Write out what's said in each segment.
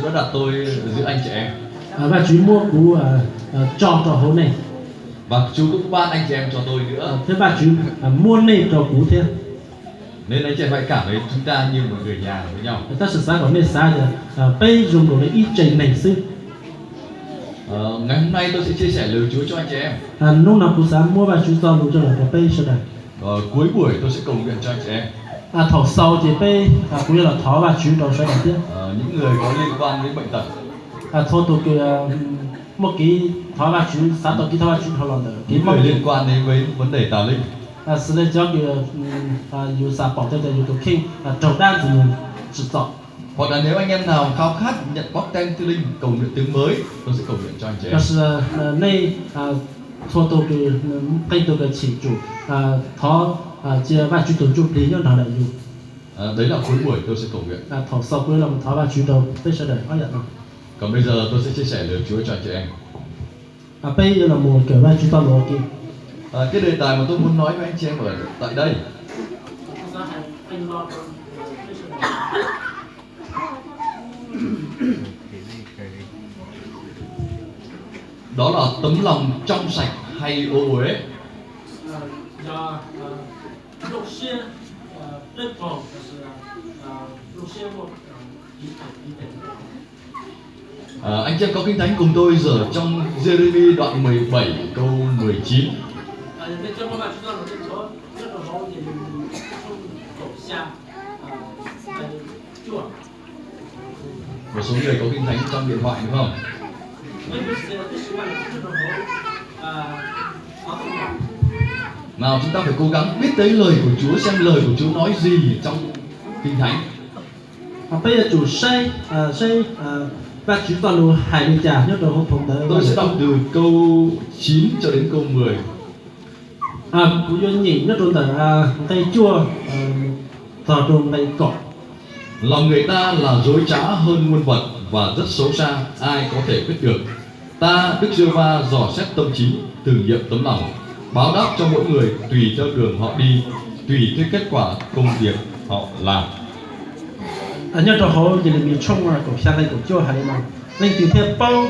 Chúa đã đặt tôi giữa anh chị em. Và Chúa mua cú cho hôn này. Và Chúa cũng ban anh chị em cho tôi nữa. Thế và Chúa mua này cho cú thế. Nên anh chị em hãy cảm thấy chúng ta như một người nhà với nhau. Ta sử sáng có nên xa rồi. Bây dùng đồ lấy ít chảy nảy sư. Ngày hôm nay tôi sẽ chia sẻ lời Chúa cho anh chị em. Lúc nào cú sáng mua và Chúa cho đủ cho là có bây sau này. Cuối buổi tôi sẽ cầu nguyện cho anh chị em. Thảo sau thì bây cũng như là thỏ và Chúa đầu sẽ làm tiếp. Những người có liên quan đến bệnh tật. Thôi tôi một cái thỏ và Chúa sáng tổ cái thỏ và Chúa thảo lòng được. Những người liên quan đến với vấn đề tà linh. Sự nên cho dù xa bỏ cho dù tôi kinh trầu đan thì mình sử dụng. Hoặc là nếu anh em nào khao khát nhận bóc tem tư linh cầu nguyện tiếng mới, tôi sẽ cầu nguyện cho anh chị em. Nay thôi tôi kênh tôi chỉ chủ thỏ chia và Chúa tổ chụp lý nhân thảo đại dù. Đấy là cuối buổi tôi sẽ cầu nguyện. Thảo sau cuối lòng thỏ và Chúa đầu bây giờ đời hóa nhận không? Còn bây giờ tôi sẽ chia sẻ lời Chúa cho anh chị em. Bây giờ là một kiểu và Chúa ta lộ kia. Cái đề tài mà tôi muốn nói với anh chị em ở tại đây đó là tấm lòng trong sạch hay ô uế. Anh chị em có kinh thánh cùng tôi giờ trong Jeremy đoạn 17 câu 19. Một số người có kinh thánh trong điện thoại đúng không? Nào chúng ta phải cố gắng biết tới lời của Chúa, xem lời của Chúa nói gì trong kinh thánh. Bây giờ chủ xây và Chúa toàn luôn hải bình trả nhất là không thống tới. Tôi sẽ đọc từ câu 9 cho đến câu 10. Cũng như nhìn nhất là cây chua thỏ đồng cây cỏ. Lòng người ta là dối trá hơn muôn vật và rất xấu xa, ai có thể biết được. Ta Đức Giê-hô-va dò xét tâm trí, thử nghiệm tấm lòng, báo đáp cho mỗi người tùy theo đường họ đi, tùy theo kết quả công việc họ làm. Nhất là họ chỉ là mình trông là cổ xa đây cổ chua hay mà nên từ theo bao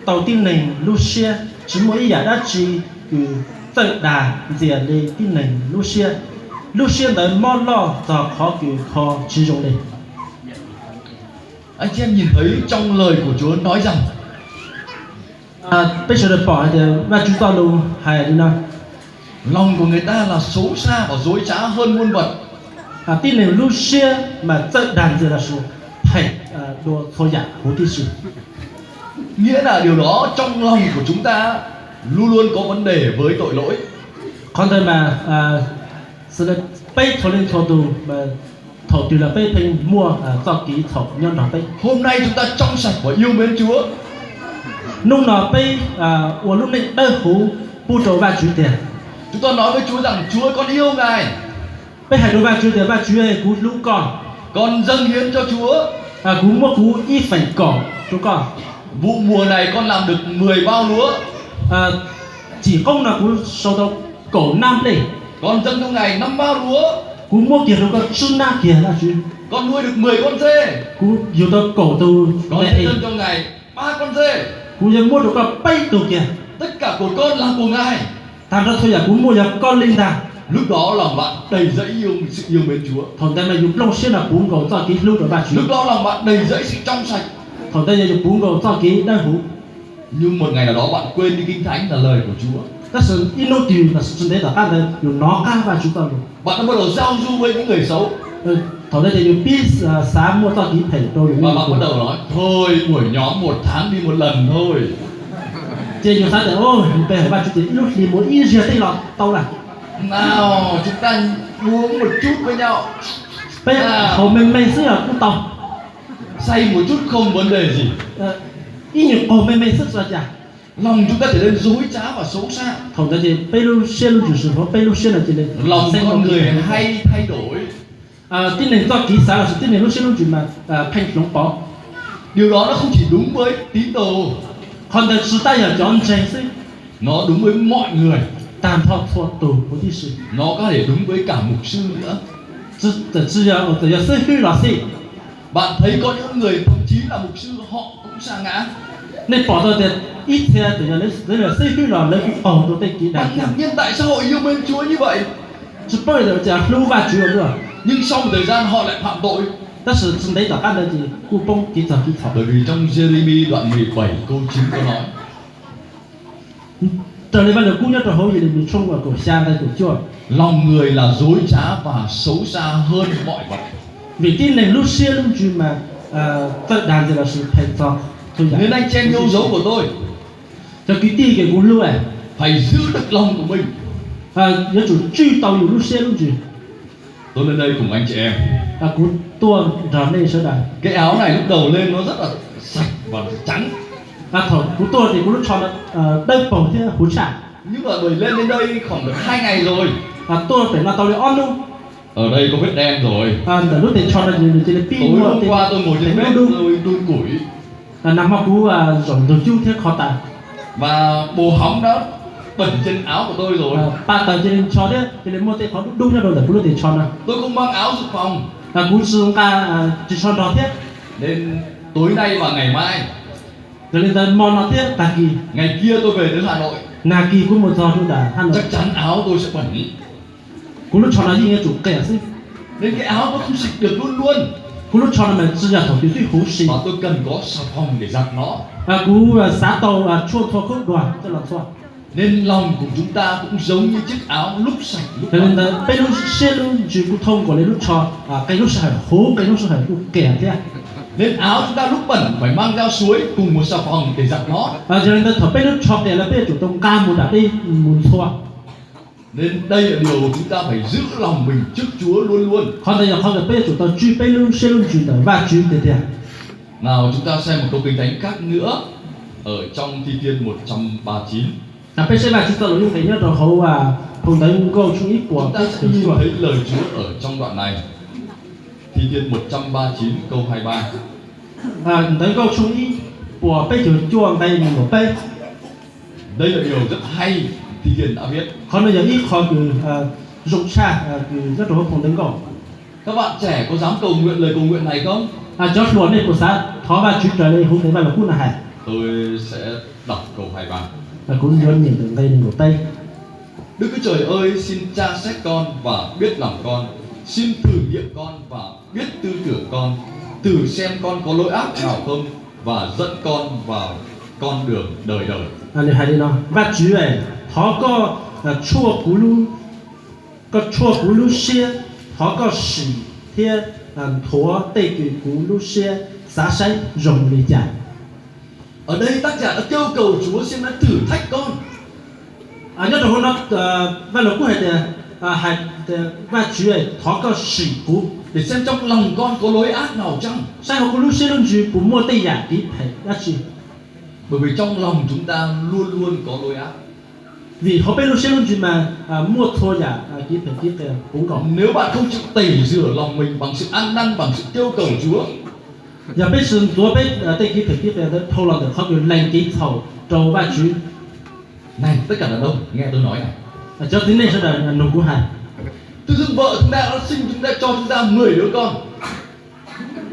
tàu tin này Lucia chỉ mỗi giả đã chỉ tự đà dìa lên tin này Lucia tới món lo cho khó khó chỉ dùng đây. Anh chị em nhìn thấy trong lời của Chúa nói rằng bây giờ được bỏ thì và chúng ta luôn hay là lòng của người ta là xấu xa và dối trá hơn muôn vật. Tin này Lucia mà tự đàn gì là sự phải đồ thôi giả của tí sự. Nghĩa là điều đó trong lòng của chúng ta luôn luôn có vấn đề với tội lỗi. Còn đây mà sự là bây thôi lên thôi tù mà thổ từ là bây thành mua do ký thổ nhân nào bây. Hôm nay chúng ta trong sạch và yêu mến Chúa. Nung nào bây của lúc này đơn phú bu trổ và chú tiền. Chúng ta nói với Chúa rằng Chúa con yêu Ngài. Bây hãy đối với Chúa tiền và Chúa ơi cú lũ con dâng hiến cho Chúa. Cú mua cú ít phải cỏ chú con. Vụ mùa này con làm được 10 bao lúa. Chỉ không là cú sâu đâu cổ nam đây. Con dâng cho Ngài 5 bao lúa. Cú mua kia rồi con xuân na kia là chú. Con nuôi được 10 con dê. Cú nhiều tao cổ từ. Con sẽ dâng cho Ngài 3 con dê. Cú giờ mua được con bay từ kia. Tất cả của con là của Ngài. Thành ra thôi giờ cú mua giờ con linh thằng. Lúc đó lòng bạn đầy dẫy sự yêu mến Chúa. Thằng ta mày dùng lông xuyên là bún cầu cho ký lúc đó bà Chúa. Lúc đó lòng bạn đầy dẫy sự trong sạch. Thằng ta giờ dùng bún cầu cho ký đang hú. Nhưng một ngày nào đó bạn quên đi kinh thánh là lời của Chúa. Ta sự ino điều là sự đấy là các người dùng nó ca và chúng ta luôn. Bạn đã bắt đầu giao du với những người xấu. Thằng ta giờ dùng biết sáng mua cho ký thầy tôi. Và bạn bắt đầu nói thôi buổi nhóm 1 tháng đi 1 lần thôi. Chơi nhiều sáng thì ôi bây giờ bà chú thì lúc thì muốn ít gì là tao là. Nào chúng ta uống một chút với nhau. Bây giờ họ mình sẽ là cũng tao. Say một chút không vấn đề gì. Ý nhiều họ mình sẽ là chả. Lòng chúng ta trở nên dối trá và xấu xa. Thằng ta gì bây lúc xuyên lúc chủ sự họ bây lúc xuyên là chỉ nên. Lòng con người hay thay đổi. Tin này do ký sáng là sự tin này lúc xuyên lúc chủ mà thanh lóng bỏ. Điều đó nó không chỉ đúng với tín đồ. Còn tại sự ta giờ chọn tranh sĩ. Nó đúng với mọi người. Tạm thọ thuộc tù của tí sự. Nó có thể đúng với cả mục sư nữa. Chỉ giờ sư hư là gì? Bạn thấy có những người thậm chí là mục sư họ cũng sa ngã. nên bỏ ra tiền ít thế tự nhiên lấy là xây hư là lấy ẩu tôi tên kỹ Bạn đại ngạc nhiên tại sao họ yêu mến Chúa như vậy, chỉ bây giờ chỉ lưu và chữa nữa nhưng sau một thời gian họ lại phạm tội. 但是真得找干的是故崩几草几草 Bởi vì trong Jeremy đoạn 17 câu 9 có nói: trở nên bây giờ cũng nhớ trở hậu gì để mình冲vào cổ xa đây cổ chua lòng người là dối trá và xấu xa hơn mọi vật. vì tin này lúc xưa lúc chứ mà tất đàn gì là sự thành cho thôi Nên anh chị em yêu dấu của tôi cho cái ti cái cũng lưu này phải giữ được lòng của mình. nhớ chủ truy tàuอยู่lúc xưa lúc chứ Tôi lên đây cùng anh chị em. cũng tua rõ này số đại Cái áo này lúc đầu lên nó rất là sạch và trắng, thổi cũng tua thì cũng lúc cho nó đây bầu thế hú chả nhưng mà bởi lên đến đây khoảng được 2 ngày rồi, tua phải là tàu để on luôn ở đây có vết đen rồi. từ lúc thì cho nó gì thì pin Tối hôm qua tôi ngồi trên bếp rồi đun củi nằm mà cú rồi đồ chung thế khó tả và bồ hóng đã bẩn trên áo của tôi rồi. ba tờ trên cho đấy thì lấy mua tay khó đúng cho đồ để cũng để cho nó Tôi không mang áo dự phòng cũng sử dụng cả chỉ cho đó thế nên tối nay và ngày mai, rồi lên tới mòn nó thế tà kỳ ngày kia tôi về đến Hà Nội, nà kỳ cũng một giờ luôn đã Hà Nội chắc chắn áo tôi sẽ bẩn. cũng lúc cho nó gì nghe chủ kẻ xí Nên cái áo nó không sạch được luôn luôn, cũng lúc cho nó mình chỉ là thổi tuy hú xì và tôi cần có xà phòng để giặt nó. cũng xá tàu chua thua khúc đoàn tức là thua Nên lòng của chúng ta cũng giống như chiếc áo lúc sạch lúc cho nên bẩn. là bây lúc xe lúc chỉ cũng thông của lấy lúc cho cái lúc sẽ hú cái lúc sẽ cũng kẻ thế Nên áo chúng ta lúc bẩn phải mang ra suối cùng một xà phòng để giặt nó. cho nên là thổi bây lúc cho để là bây chủ tông ca một đã đi một thua Nên đây là điều chúng ta phải giữ lòng mình trước Chúa luôn luôn. còn đây là không được bây chủ tông truy bây lúc xe lúc truy tới và truy để thế Nào chúng ta xem một câu kinh thánh khác nữa ở trong Thi Thiên 139. bây giờ là chúng ta lúc thấy nhớ rồi hậu cùng tới câu chung ít của Chúng ta sẽ nhìn thấy lời Chúa ở trong đoạn này. Thi Thiên 139 câu 23. tới câu chung ít của bây giờ chuông đây mình một bây Đây là điều rất hay Thi Thiên đã viết. còn bây giờ ít khó cứ dụng xa cứ rất là không đến câu Các bạn trẻ có dám cầu nguyện lời cầu nguyện này không? cho luôn đây của xã thó và chuyện trời đây không thấy bao là cũng là hại Tôi sẽ đọc câu 23. cũng nhớ nhìn từ đây một tay Đức Chúa Trời ơi, xin tra xét con và biết lòng con, xin thử nghiệm con và biết tư tưởng con, thử xem con có lỗi ác nào không và dẫn con vào con đường đời đời. anh hay đi nó và chú ấy thó có chua cú lu xe thó có sĩ thiên thua tây kỳ cú lu xe xã sánh rồng lì chạy Ở đây tác giả đã kêu cầu Chúa xem đã thử thách con. nhớ rồi nó và nó cũng hay và chú ấy thó có sĩ cú Để xem trong lòng con có lối ác nào chăng. sai họ cú lu xe luôn chú cú mua tây giả tí phải đã chỉ Bởi vì trong lòng chúng ta luôn luôn có lối ác. vì họ biết lu xe luôn chú mà mua thua giả tí phải cũng có Nếu bạn không chịu tẩy rửa lòng mình bằng sự ăn năn, bằng sự kêu cầu Chúa, giờ bây giờ tôi biết tây kỳ phải tiếp về thâu lòng được họ cứ lên tí thầu trâu và chú này tất cả đàn ông nghe tôi nói này, cho đến nay sẽ là nồng của hai tự dưng vợ chúng ta đã sinh chúng ta cho chúng ta 10 đứa con.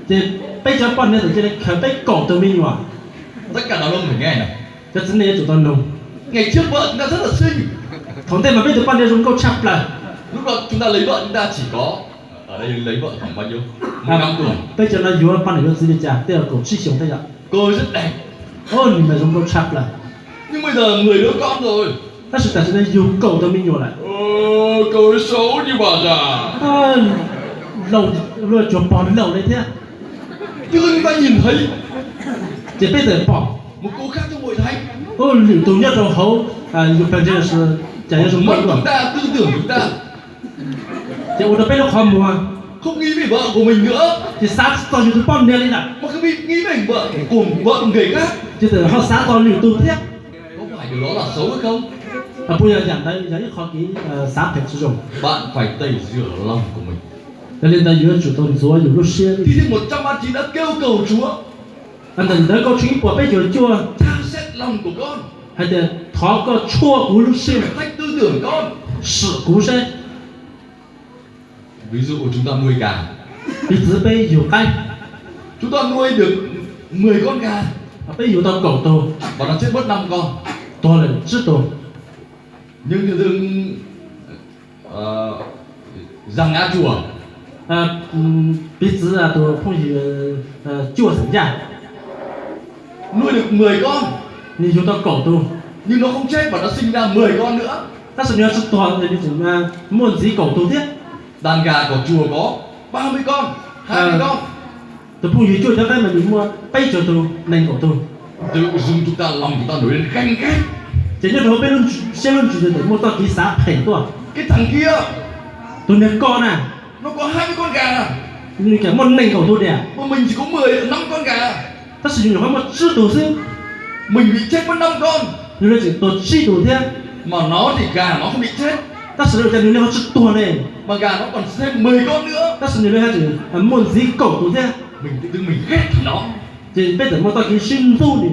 thì bây giờ bọn này thì khởi bây cổ từ mình mà Tất cả đàn ông phải nghe này, cho đến nay chúng ta nồng ngày trước vợ chúng ta rất là xinh, thống thế mà bây giờ bọn này dùng câu chắp là lúc đó chúng ta lấy vợ chúng ta chỉ có ở đây lấy vợ khoảng bao nhiêu 15 tuổi. bây giờ là vừa bọn này dùng gì trả tiêu cổ chi sống thế ạ Cô ấy rất đẹp, ôi mình mà dùng câu chắp là nhưng bây giờ 10 đứa con rồi, ta sự tại nên dùng cổ từ mình lại cô ấy xấu như bà già. lâu rồi chuột bò đến đầu đấy thế Nhưng chúng ta nhìn thấy thì bây giờ bỏ một cô khác trong hội thánh, ôi liệu tôi nhất rồi hấu dùng phần trên là chả nhớ dùng mất mất rồi chúng ta, tư tưởng chúng ta, thì ôi nó bây giờ không mua không nghĩ về vợ của mình nữa, thì sát toàn những bọn này là mà cứ bị nghĩ về vợ của vợ người khác. chứ từ họ sát toàn liệu tôi thế Có phải điều đó là xấu hay không? bây giờ giảm đây giá khó ký sát phải sử dụng Bạn phải tẩy rửa lòng của mình. cho nên ta giữa chủ tôn chúa dù lúc xưa Thi Thiên 139 đã kêu cầu Chúa anh thần tới câu chuyện của bây giờ chua tra xét lòng của con, hay là thó có chua của lúc xưa cách tư tưởng con. sự cú sẽ Ví dụ chúng ta nuôi gà, bị giữ bây giờ cay Chúng ta nuôi được 10 con gà bây giờ tao cầu tôi và nó chết mất 5 con. tôi là chứ tôi Nhưng tự dưng rằng A chùa彼此啊都碰见做成家， nuôi được 10 con 你就到狗都， nhưng nó không chết và nó sinh ra 10 con nữa. 但是你要是多的那种莫子狗都的， Đàn gà của chùa có 30 con, 20 con. 都碰见做条该么你莫背着都能狗都， Tự dưng chúng ta lòng chúng ta nổi lên ganh ghét. 这就头被论先论举的莫到底啥很多， Cái thằng kia 都那高呢， nó có 20 con gà 你讲莫能狗都的， mà mình chỉ có 5 con gà. 但是你话莫知道是， Mình bị chết mất 5 con 你那是都知道的， mà nó thì gà nó không bị chết 但是你那是多呢， mà gà nó còn thêm 10 con nữa. 但是你那是莫子狗都的， Mình tự dưng mình ghét thằng nó. 这被怎么到底心度呢？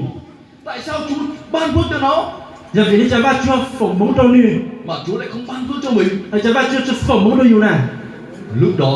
Tại sao Chúa ban phước cho nó giờ vì你讲话就要否蒙着你。 mà Chúa lại không ban phước cho mình? 而且把就是否蒙都有呢。 Lúc đó